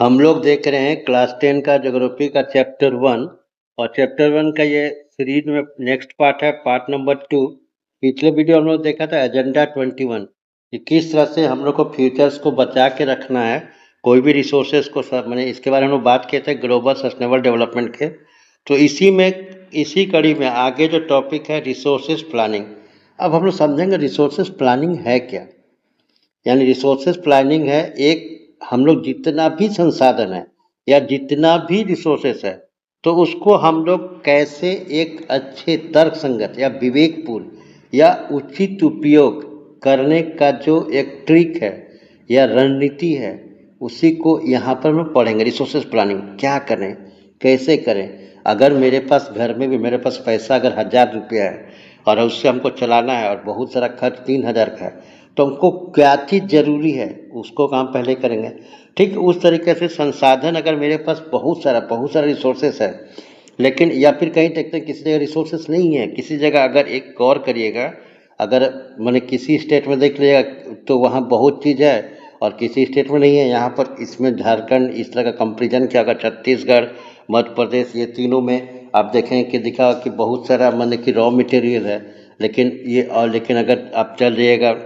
हम लोग देख रहे हैं क्लास 10 का ज्योग्राफी का चैप्टर 1। और चैप्टर 1 का ये सीरीज में नेक्स्ट पार्ट है, पार्ट नंबर 2। पिछले वीडियो हम लोग देखा था एजेंडा 21 कि किस तरह से हम लोग को फ्यूचर्स को बचा के रखना है, कोई भी रिसोर्सेज को सब मैंने इसके बारे में हम लोग बात किए थे, ग्लोबल सस्टेनेबल डेवलपमेंट के। तो इसी कड़ी में आगे जो टॉपिक है रिसोर्सेज प्लानिंग। अब हम लोग समझेंगे रिसोर्सेज प्लानिंग है क्या। यानी रिसोर्सेज प्लानिंग है एक, हम लोग जितना भी संसाधन है या जितना भी रिसोर्सेस है तो उसको हम लोग कैसे एक अच्छे तर्क संगत या विवेकपूर्ण या उचित उपयोग करने का जो एक ट्रिक है या रणनीति है, उसी को यहाँ पर हम पढ़ेंगे। रिसोर्सेज प्लानिंग क्या करें, कैसे करें। अगर मेरे पास घर में भी मेरे पास पैसा अगर 1000 रुपया है और उससे हमको चलाना है और बहुत सारा खर्च 3000 का है, तो हमको क्या चीज़ ज़रूरी है उसको काम पहले करेंगे। ठीक उस तरीके से संसाधन अगर मेरे पास बहुत सारा रिसोर्सेस है, लेकिन या फिर कहीं देखते हैं किसी जगह रिसोर्सेस नहीं है, किसी जगह अगर एक गौर करिएगा, अगर मैंने किसी स्टेट में देख लिएगा तो वहाँ बहुत चीज़ है और किसी स्टेट में नहीं है। यहाँ पर इसमें झारखंड इस तरह का कंपेरिजन किया, अगर छत्तीसगढ़ मध्य प्रदेश ये तीनों में आप देखें कि दिखा कि बहुत सारा मैंने कि रॉ मटेरियल है, लेकिन अगर आप चल जाइएगा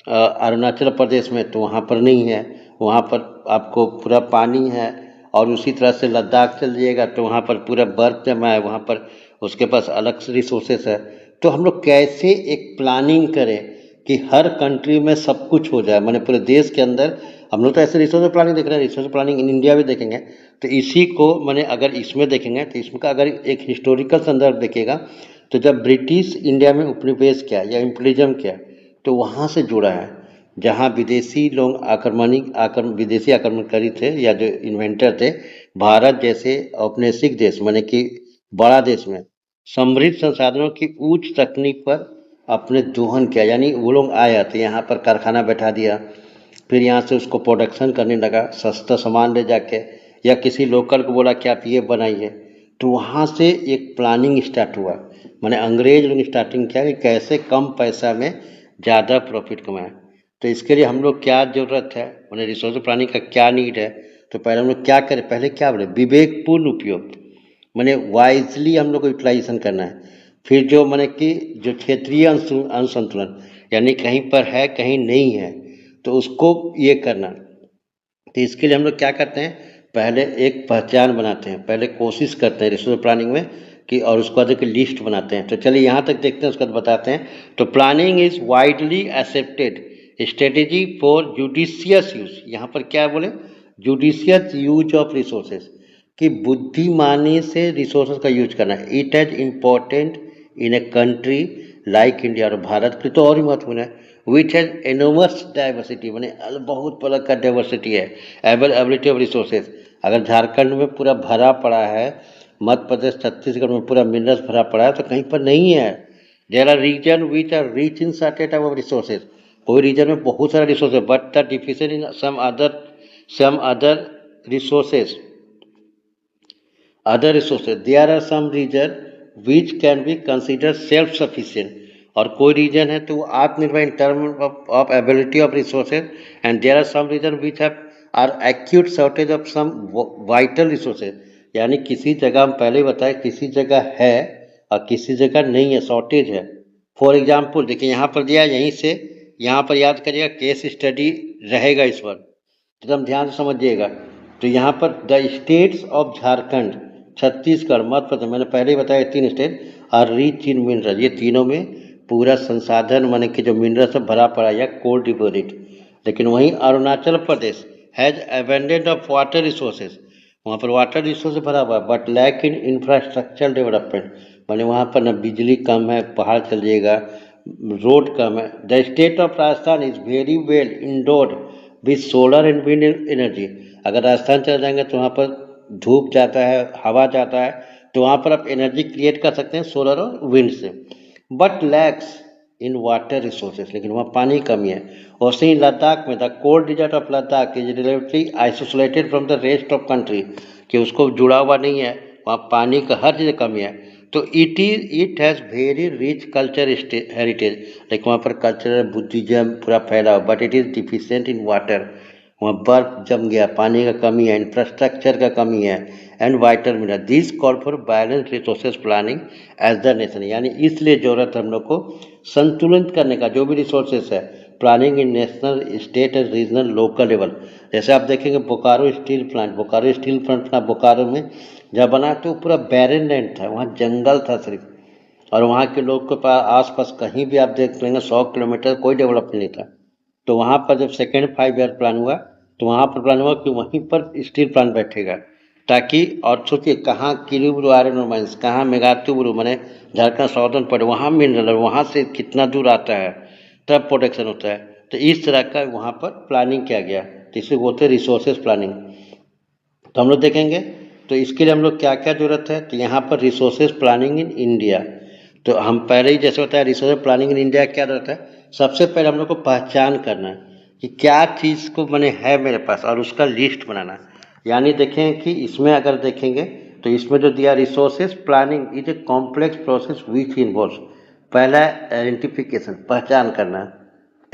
अरुणाचल प्रदेश में तो वहाँ पर नहीं है, वहाँ पर आपको पूरा पानी है। और उसी तरह से लद्दाख चल जाइएगा तो वहाँ पर पूरा बर्फ जमा है, वहाँ पर उसके पास अलग से रिसोर्सेस है। तो हम लोग कैसे एक प्लानिंग करें कि हर कंट्री में सब कुछ हो जाए, मैंने पूरे देश के अंदर। हम लोग तो ऐसे रिसोर्स प्लानिंग देख रहे हैं, रिसोर्स प्लानिंग इन इंडिया भी देखेंगे। तो इसी को मैंने अगर इसमें देखेंगे तो इसमें का अगर एक हिस्टोरिकल संदर्भ देखेगा तो जब ब्रिटिश इंडिया में उपनिवेश किया या इम्पीरियलिज्म किया तो वहाँ से जुड़ा है, जहाँ विदेशी लोग विदेशी आक्रमणकारी थे या जो इन्वेंटर थे। भारत जैसे औपनिवेशिक देश माने कि बड़ा देश में समृद्ध संसाधनों की उच्च तकनीक पर अपने दोहन किया, यानी वो लोग आए थे यहाँ पर कारखाना बैठा दिया, फिर यहाँ से उसको प्रोडक्शन करने लगा सस्ता सामान ले जाके, या किसी लोकल को बोला कि आप ये बनाइए। तो वहाँ से एक प्लानिंग स्टार्ट हुआ, मैंने अंग्रेज लोग स्टार्टिंग किया कि कैसे कम पैसा में ज़्यादा प्रॉफिट कमाएं। तो इसके लिए हम लोग क्या ज़रूरत है, मैंने रिसोर्स प्लानिंग का क्या नीड है। तो पहले हम लोग क्या करें, पहले क्या बोले विवेकपूर्ण उपयोग, मैंने वाइजली हम लोग को यूटिलाइजेशन करना है। फिर जो मैंने कि जो क्षेत्रीय अनुसंतुलन, यानी कहीं पर है कहीं नहीं है, तो उसको ये करना। तो इसके लिए हम लोग क्या करते हैं, पहले एक पहचान बनाते हैं, पहले कोशिश करते हैं रिसोर्स प्लानिंग में कि, और उसके बाद एक लिस्ट बनाते हैं। तो चलिए यहाँ तक देखते हैं, उसके बाद बताते हैं। तो planning is widely accepted strategy for judicious use. यहाँ पर क्या बोले, जुडिशियस यूज ऑफ रिसोर्सेज, कि बुद्धिमानी से रिसोर्सेज का यूज करना है। It has important in a country like India, और भारत के तो और ही महत्वपूर्ण है, विच हैज एनोमस डाइवर्सिटी, मैंने बहुत प्रकार का डाइवर्सिटी है। अवेलेबिलिटी ऑफ रिसोर्सेज, अगर झारखंड में पूरा भरा पड़ा है, मध्य प्रदेश छत्तीसगढ़ में पूरा मिनरल्स भरा पड़ा है, तो कहीं पर नहीं है। There are region which are rich in certain type of resources, कोई रीजन में बहुत सारा रिसोर्स है but the deficient in some other resources there are some region which can be considered self sufficient, और कोई रीजन है तो वो आत्मनिर्भर in term of ability of resources. And there are some region which have are acute shortage of some vital resources, यानी किसी जगह हम पहले ही बताए किसी जगह है और किसी जगह नहीं है, शॉर्टेज है। फॉर एग्जाम्पल देखिए यहाँ पर दिया, यहीं से यहाँ पर याद करिएगा, केस स्टडी रहेगा इस पर, एकदम ध्यान से समझिएगा। तो यहाँ पर the states of Jharkhand, Chhattisgarh, Madhya Pradesh, मैंने पहले ही बताया 3 state are rich in mineral, ये तीनों में पूरा संसाधन माने कि जो मिनरल सब भरा पड़ा या कोल्ड डिपोजिट। लेकिन वहीं Arunachal Pradesh has abundant of water resources, वहाँ पर वाटर रिसोर्स भरा हुआ है but lack in infrastructure development, माने वहाँ पर न बिजली कम है, पहाड़ चल जाइएगा, रोड कम है। The state of Rajasthan is very well endured with solar and wind energy, अगर राजस्थान चले जाएंगे तो वहाँ पर धूप जाता है, हवा जाता है, तो वहाँ पर आप एनर्जी क्रिएट कर सकते हैं सोलर और विंड से। But lakhs in water resources, लेकिन वहाँ पानी कमी है। और सही लद्दाख में the cold desert of Ladakh is relatively isolated from the rest of country, कि उसको जुड़ा हुआ नहीं है, वहाँ पानी का हर चीज़ कमी है। तो it has very rich culture heritage, लेकिन वहाँ पर कल्चरल बुद्धिज्म पूरा फैला, but it is deficient in water. वहाँ बर्फ जम गया, पानी का कमी है, इंफ्रास्ट्रक्चर का कमी है, and vital mineral. This call for balance resources planning as the nation. यानी इसलिए जरूरत है हम लोग को संतुलित करने का, जो भी रिसोर्सेज है, planning in national, state and regional, local level. जैसे आप देखेंगे बोकारो स्टील प्लांट, बोकारो में जब बना तो पूरा बैरन लैंड था, वहाँ जंगल था सिर्फ, और वहाँ के लोग के पास आसपास कहीं भी आप देख लेंगे 100 किलोमीटर कोई डेवलपमेंट नहीं था। तो वहाँ पर जब सेकेंड 5 ईयर प्लान हुआ, तो वहाँ पर प्लान हुआ कि वहीं पर स्टील प्लांट बैठेगा, ताकि, और सोचिए कहाँ किरूबुरु आयरन और माइंस, कहाँ मेगातुबुरु मैंने झारखंड साउदर्न पड़े, वहाँ मिनरल, वहाँ से कितना दूर आता है, तब प्रोटेक्शन होता है। तो इस तरह का वहाँ पर प्लानिंग किया गया, तो इसे बोलते हैं रिसोर्सेज प्लानिंग। तो हम लोग देखेंगे तो इसके लिए हम लोग क्या क्या जरूरत है, तो यहाँ पर रिसोर्सेज प्लानिंग इन इंडिया। तो हम पहले ही जैसे बताया रिसोर्स प्लानिंग इन इंडिया क्या रहता है, सबसे पहले हम लोग को पहचान करना है कि क्या चीज़ को मैंने है मेरे पास, और उसका लिस्ट बनाना। यानी देखें कि इसमें अगर देखेंगे तो इसमें जो दिया resources planning is a complex process which involves, पहला आइडेंटिफिकेशन, पहचान करना,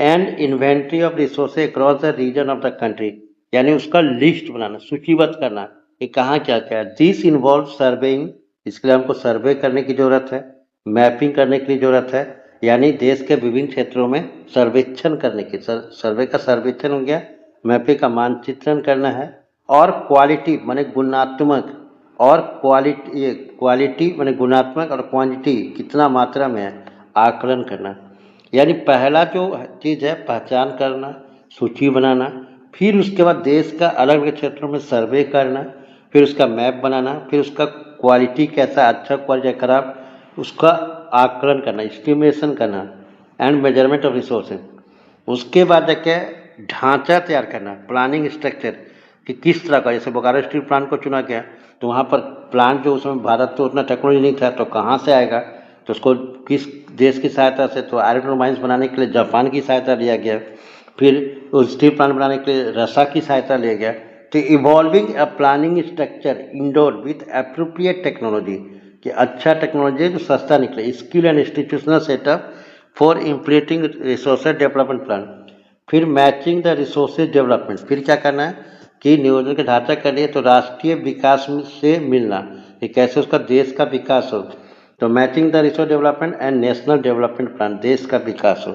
and inventory of resources across the region of the country, यानी उसका लिस्ट बनाना, सूचीबद्ध करना कि कहाँ क्या क्या है। दिस इन्वॉल्व सर्वेइंग, इसके लिए हमको सर्वे करने की जरूरत है, मैपिंग करने की जरूरत है, यानी देश के विभिन्न क्षेत्रों में सर्वेक्षण करने की, सर्वे का सर्वेक्षण हो गया, मैपिंग का मानचित्रण करना है, और क्वालिटी माने गुणात्मक, और क्वालिटी माने गुणात्मक, और क्वांटिटी कितना मात्रा में है, आकलन करना। यानी पहला जो चीज़ है पहचान करना, सूची बनाना, फिर उसके बाद देश का अलग अलग क्षेत्रों में सर्वे करना, फिर उसका मैप बनाना, फिर उसका क्वालिटी कैसा, अच्छा क्वालिटी या खराब, उसका आकलन करना, एस्टिमेशन करना, एंड मेजरमेंट ऑफ रिसोर्सेज। उसके बाद जाके ढांचा तैयार करना, प्लानिंग स्ट्रक्चर, कि किस तरह का, जैसे बोकारो स्टील प्लांट को चुना गया तो वहाँ पर प्लांट जो उसमें भारत तो उतना टेक्नोलॉजी नहीं था, तो कहाँ से आएगा, तो उसको किस देश की सहायता से, तो आयरन और माइंस बनाने के लिए जापान की सहायता लिया गया, फिर उस स्टील प्लांट बनाने के लिए रसा की सहायता लिया गया। तो evolving a planning structure endowed with appropriate technology, कि अच्छा टेक्नोलॉजी जो सस्ता निकले, skill and institutional setup for implementing resources development plan, फिर मैचिंग द रिसोर्सेज डेवलपमेंट, फिर क्या करना है कि नियोजन का ढांचा करनी है, तो राष्ट्रीय विकास से मिलना कि कैसे उसका देश का विकास हो, तो matching the resource development and national development plan, देश का विकास हो।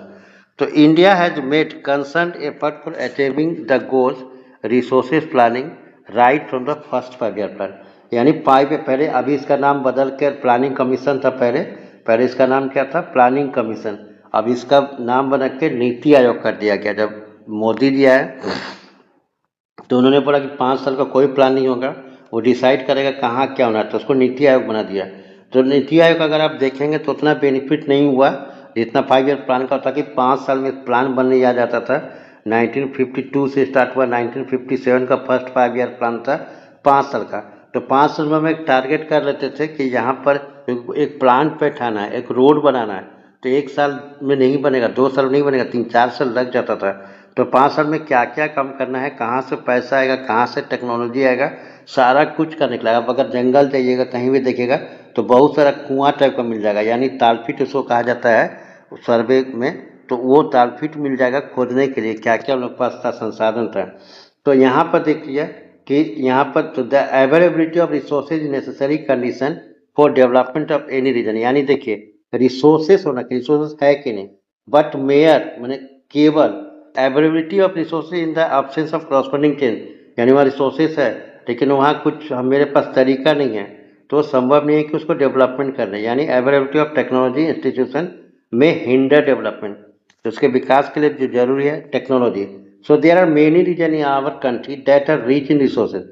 तो India has made concern effort for achieving the goals resources planning right from the first 5 year plan, यानी पहले, अभी इसका नाम बदल कर प्लानिंग कमीशन था, पहले इसका नाम क्या था, प्लानिंग कमीशन, अब इसका नाम बना के नीति आयोग कर दिया गया। जब मोदी जी आए तो उन्होंने बोला कि 5 साल का कोई प्लान नहीं होगा, वो डिसाइड करेगा कहाँ क्या होना है, तो उसको नीति आयोग बना दिया। तो नीति आयोग अगर आप देखेंगे तो उतना बेनिफिट नहीं हुआ जितना 5 ईयर प्लान का था, कि 5 साल में प्लान बनने आ जाता था। 1952 से स्टार्ट हुआ, 1957 का फर्स्ट 5 ईयर प्लान था 5 साल का। तो 5 साल में हम एक टारगेट कर लेते थे कि यहाँ पर एक प्लांट बैठाना है, एक रोड बनाना है, तो 1 साल में नहीं बनेगा, 2 साल में नहीं बनेगा, 3-4 साल लग जाता था। तो 5 साल में क्या क्या काम करना है, कहाँ से पैसा आएगा, कहाँ से टेक्नोलॉजी आएगा, सारा कुछ का निकलेगा। अब अगर जंगल जाइएगा कहीं भी देखिएगा तो बहुत सारा कुआं टाइप का मिल जाएगा, यानी तालफिट उसको कहा जाता है सर्वे में, तो वो तालफिट मिल जाएगा खोदने के लिए, क्या क्या हम लोग पास था, संसाधन था। तो यहाँ पर देखिए कि यहाँ पर तो the availability of resources necessary condition for development of any region, यानी देखिए रिसोर्सेस होना, रिसोर्सेस है कि नहीं, बट मेयर मैंने केवल availability of resources in the absence of corresponding change, यानी वहाँ रिसोर्सेस है लेकिन वहाँ कुछ मेरे पास तरीका नहीं है, तो संभव नहीं है कि उसको डेवलपमेंट करना, यानी अवेलेबिलिटी ऑफ टेक्नोलॉजी इंस्टीट्यूशन में हिंडर डेवलपमेंट, तो उसके विकास के लिए जो जरूरी है technology. So there are many region in our country that are rich in resources,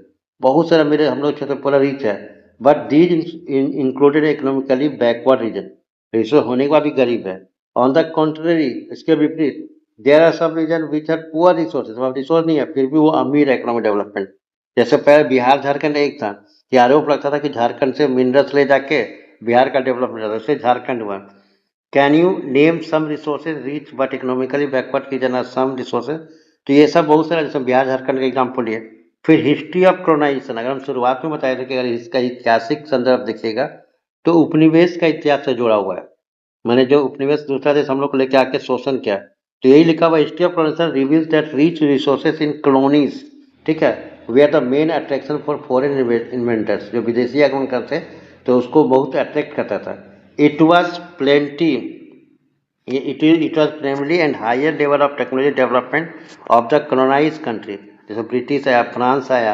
बहुत सारा मेरे हम लोग क्षेत्र पूरा रिच है, but these included economically backward region, resource होने के बाद भी गरीब है। ऑन द कॉन्ट्ररी, इसके विपरीत, there are sub region which are poor resources, वहाँ रिसोर्स नहीं है फिर भी वो अमीर है इकोनॉमिक डेवलपमेंट। जैसे पहले बिहार झारखंड एक था कि आरोप लगता था कि झारखंड से मिनरल्स ले जाके बिहार का डेवलपमेंट होता है, उससे झारखंड हुआ। Can you name some resources rich but economically backward region are some resources, तो ये सब बहुत सारा, जैसे बिहार झारखंड का एग्जाम्पल है। फिर हिस्ट्री ऑफ कॉलोनाइजेशन, अगर हम शुरुआत में बताए थे कि अगर इसका ऐतिहासिक संदर्भ देखिएगा तो उपनिवेश का इतिहास से जुड़ा हुआ है, मैंने जो उपनिवेश दूसरा देश हम लोग को लेके आके शोषण किया, तो यही लिखा हुआ history of colonization reveals that rich resources in colonies, ठीक है, were the main attraction for foreign invaders, जो विदेशी आगमन करते तो उसको बहुत अट्रैक्ट करता था। It was plenty, it was primarily and higher level of technology development of the colonized country। जैसे ब्रिटिश आया, फ्रांस आया,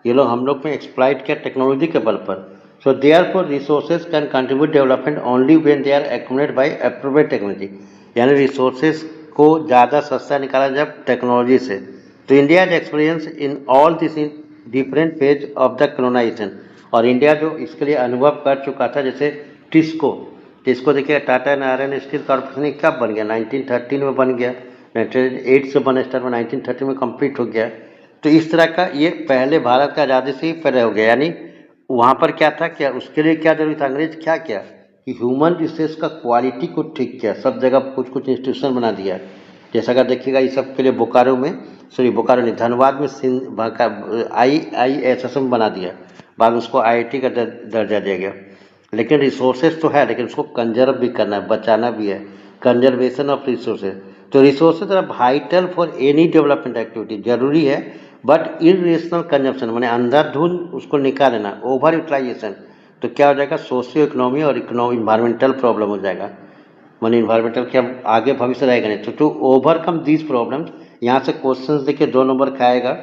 ये लोग हम लोग में एक्सप्लॉइट किया टेक्नोलॉजी के बल पर। So therefore resources can contribute development only when they are accumulated by appropriate technology, यानी रिसोर्सेज को ज़्यादा सस्ता निकाला जब टेक्नोलॉजी से। तो India has experience in all this in different phase of the colonisation, और इंडिया जो इसके लिए अनुभव कर चुका था, जैसे टिस्को देखिए, Tata and iron steel corporation कब बन गया, 1913 में बन गया, 1908 से बना स्टार्ट में 1930 में कंप्लीट हो गया। तो इस तरह का ये पहले भारत का आज़ादी से ही पहले हो गया, यानी वहाँ पर क्या था, क्या उसके लिए क्या जरूरी था, अंग्रेज क्या किया कि ह्यूमन रिसोर्स का क्वालिटी को ठीक किया, सब जगह कुछ कुछ इंस्टीट्यूशन बना दिया। जैसा अगर देखिएगा इस सब के लिए बोकारो में, बोकारो नहीं, धनबाद में IISSM बना दिया, बाद में उसको IIT का दर्जा दिया गया। लेकिन रिसोर्सेज तो है, लेकिन उसको कंजर्व भी करना है, बचाना भी है, कंजर्वेशन ऑफ रिसोर्सेज। तो resources are vital for any development activity, जरूरी है, बट इरेशनल कंजप्शन माने अंधाधुंध उसको निकाल लेना, ओवर यूटिलाइजेशन, तो क्या हो जाएगा, सोशियो इकोनॉमी और इन्वायरमेंटल प्रॉब्लम हो जाएगा, माने इन्वायरमेंटल क्या आगे भविष्य रहेगा नहीं। तो टू ओवरकम दीज प्रॉब्लम्स, यहाँ से क्वेश्चन देखिए 2 नंबर का आएगा,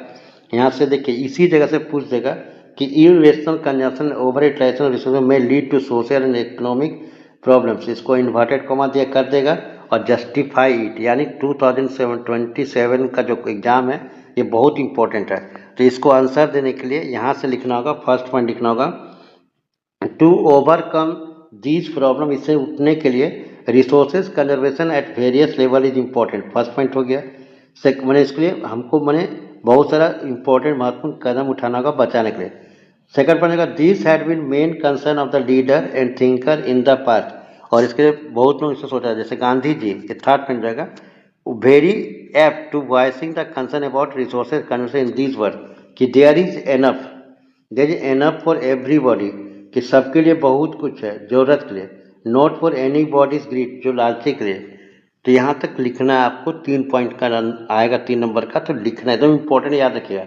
यहाँ से देखिए इसी जगह से पूछ देगा कि irrational consumption over utilization resource में lead to social and economic problems, इसको इन्वर्टेड कॉमा दिया कर देगा और जस्टिफाई इट, यानी 2027 का जो एग्जाम है ये बहुत इंपॉर्टेंट है। तो इसको आंसर देने के लिए यहाँ से लिखना होगा, फर्स्ट पॉइंट लिखना होगा, टू ओवरकम दीज प्रॉब्लम, इससे उठने के लिए resources conservation at various level is important, first point हो गया। मैंने इसके लिए हमको मैंने बहुत सारा इंपॉर्टेंट महत्वपूर्ण कदम उठाना होगा बचाने के लिए। सेकंड पॉइंट होगा, this had been main concern of the leader and thinker in the past, और इसके लिए बहुत लोग इससे सोचा, जैसे गांधी जी, ये थर्ड पॉइंट रहेगा, very apt to voicing the concern about resources conservation in this world, कि there is enough for everybody, कि सबके लिए बहुत कुछ है जरूरत के लिए, not for anybody's greed, जो लालची के लिए। तो यहाँ तक लिखना है आपको, 3 पॉइंट का आएगा 3 नंबर का, तो लिखना एकदम इंपॉर्टेंट, याद रखिएगा।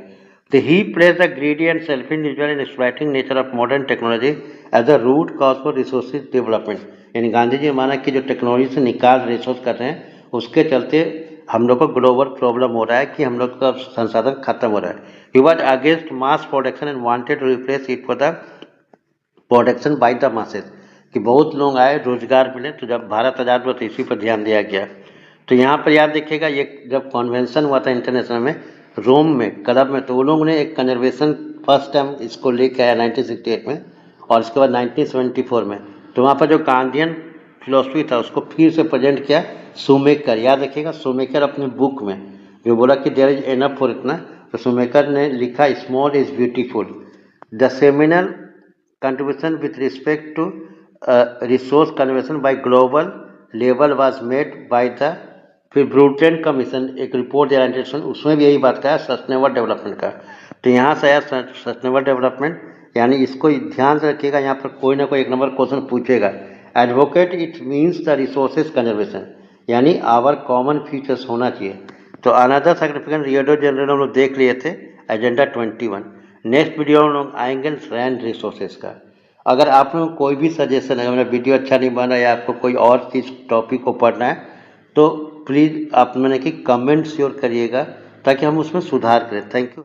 तो he place the greedy and self individual in exploiting nature of modern technology as a root cause for resources development, यानी गांधी जी माना कि जो टेक्नोलॉजी से निकाल रिसोर्स कर रहे हैं उसके चलते हम लोग को ग्लोबल प्रॉब्लम हो रहा है कि हम लोग का संसाधन खत्म हो रहा है। He was against mass production and wanted to replace it for the production by the masses, कि बहुत लोग आए, रोजगार मिले, तो जब भारत आज़ाद हुआ तो इसी पर ध्यान दिया गया। तो यहाँ पर याद रखिएगा, ये जब कन्वेंशन हुआ था इंटरनेशनल में, रोम में, क्लब में, तो वो लोगों ने एक कंजर्वेशन फर्स्ट टाइम इसको लेके आया 1968 में, और इसके बाद 1974 में, तो वहाँ पर जो गांधीयन फिलोसफी था उसको फिर से प्रेजेंट किया शूमेकर, याद रखिएगा, शूमेकर अपने बुक में जो बोला कि देयर इज एनफ फॉर इतना, तो शूमेकर ने लिखा small is beautiful, the seminal contribution with respect to resource conservation by global level was made by the फिर ब्रूटेन कमीशन, एक रिपोर्ट दिया 1997, उसमें भी यही बात कहा सस्टेनेबल डेवलपमेंट का। तो यहाँ से आया सस्टेनेबल डेवलपमेंट, यानी इसको ध्यान से रखिएगा, यहाँ पर कोई ना कोई 1 नंबर क्वेश्चन पूछेगा। Advocate it means the resources conservation, यानी आवर कॉमन फीचर्स होना चाहिए। तो अनदर सिग्निफिकेंट रियो जनरल हम लोग देख लिए थे, एजेंडा 21। नेक्स्ट वीडियो हम लोग आएंगे लैंड रिसोर्सेज का। अगर आप लोगों को कोई भी सजेशन है, मेरा वीडियो अच्छा नहीं बना या आपको कोई और चीज़ टॉपिक को पढ़ना है, तो प्लीज़ आप मैंने कि कमेंट श्योर करिएगा ताकि हम उसमें सुधार करें। Thank you.